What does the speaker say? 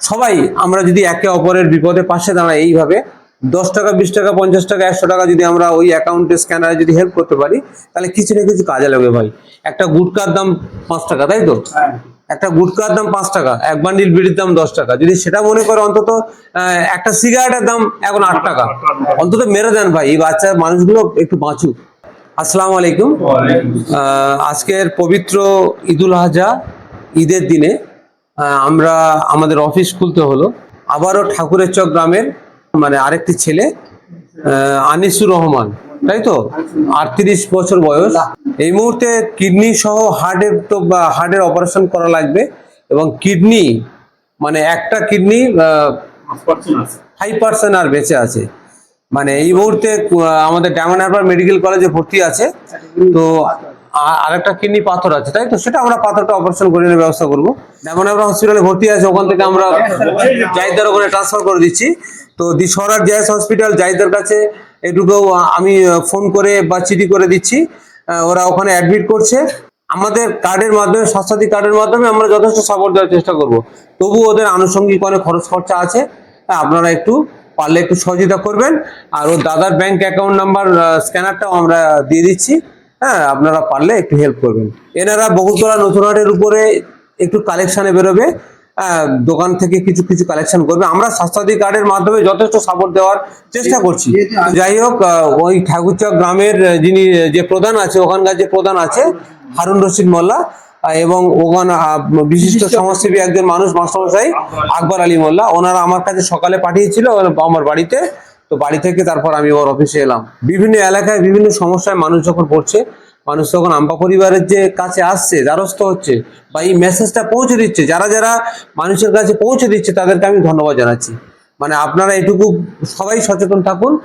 সবাই আমরা যদি একে অপরের বিপদে পাশে দাঁড়াই এইভাবে 10 টাকা 20 টাকা 50 টাকা 100 টাকা যদি আমরা ওই অ্যাকাউন্টে স্ক্যানারে যদি হেল্প করতে পারি তাহলে কিছু না কিছু কাজে লাগবে ভাই। একটা গুটকার দাম 5 টাকা, তাই তো? একটা গুটকার দাম 5 টাকা, এক বান্ডিল বিড়ির দাম 10 টাকা। যদি সেটা মনে করে অন্তত একটা সিগারেটের দাম এখন 8 টাকা, অন্তত মেরে দেন ভাই, এই বাচ্চা মানুষগুলো একটু বাঁচুক। আসসালামু আলাইকুম। আজকের পবিত্র ঈদুল আজহা, ঈদের দিনে আমরা আমাদের অফিস খুলতে হলো। আবারও ঠাকুরের চক গ্রামের মানে আরেকটি ছেলে আনিসুর রহমান, তাই তো? 38 বছর বয়স। এই মুহূর্তে কিডনি সহ হার্টের অপারেশন করা লাগবে এবং কিডনি মানে একটা কিডনি 5% আর বেঁচে আছে। মানে এই মুহূর্তে আমাদের ডায়মন্ড হারবার মেডিকেল কলেজে ভর্তি আছে। তো আরেকটা কিডনি পাথর আছে, তাই তো? সেটা আমরা পাথরটা অপারেশন করে নেওয়ার ব্যবস্থা করবো। ডায়মন্ড হারবার হসপিটালে ভর্তি আছে, ওখান থেকে আমরা জাহিদার ওখানে ট্রান্সফার করে দিচ্ছি। তো দিশহরার জায়েজ হসপিটাল, জাহিদার কাছে এটুকু আমি ফোন করে বা চিঠি করে দিচ্ছি, ওরা ওখানে অ্যাডমিট করছে। আমাদের কার্ডের মাধ্যমে, স্বাস্থ্যসাথী কার্ডের মাধ্যমে আমরা যথেষ্ট সাপোর্ট দেওয়ার চেষ্টা করব। তবু ওদের আনুষঙ্গিক অনেক খরচ খরচা আছে, আপনারা একটু পারলে একটু সহযোগিতা করবেন। আর ওর দাদার ব্যাংক অ্যাকাউন্ট নাম্বার স্ক্যানারটাও আমরা দিয়ে দিচ্ছি, হ্যাঁ, আপনারা পারলে একটু হেল্প করবেন। এনারা বকুলতলা নতুনহাটের উপরে একটু কালেকশনে বেরোবে, দোকান থেকে কিছু কিছু কালেকশন করবে। আমরা স্বাস্থ্যসাথী কার্ডের মাধ্যমে যথেষ্ট সাপোর্ট দেওয়ার চেষ্টা করছি। যাই হোক, ওই ঠাকুরচক গ্রামের যিনি যে প্রধান আছে, ওখানকার যে প্রধান আছে হারুন রশিদ মোল্লা, এবং ওখানে বিশিষ্ট সমাজসেবী একজন মানুষ মাস্টারমশাই আকবর আলী মোল্লা, ওনারা আমার কাছে সকালে পাঠিয়েছিল আমার বাড়িতে। তো বাড়ি থেকে তারপর আমি ওর অফিসে এলাম। বিভিন্ন এলাকায় বিভিন্ন সমস্যায় মানুষ যখন পড়ছে, মানুষ যখন আম্বা পরিবারের যে কাছে আসছে, দ্বারস্থ হচ্ছে বা এই মেসেজটা পৌঁছে দিচ্ছে, যারা যারা মানুষের কাছে পৌঁছে দিচ্ছে তাদেরকে আমি ধন্যবাদ জানাচ্ছি। মানে আপনারা এটুকু সবাই সচেতন থাকুন।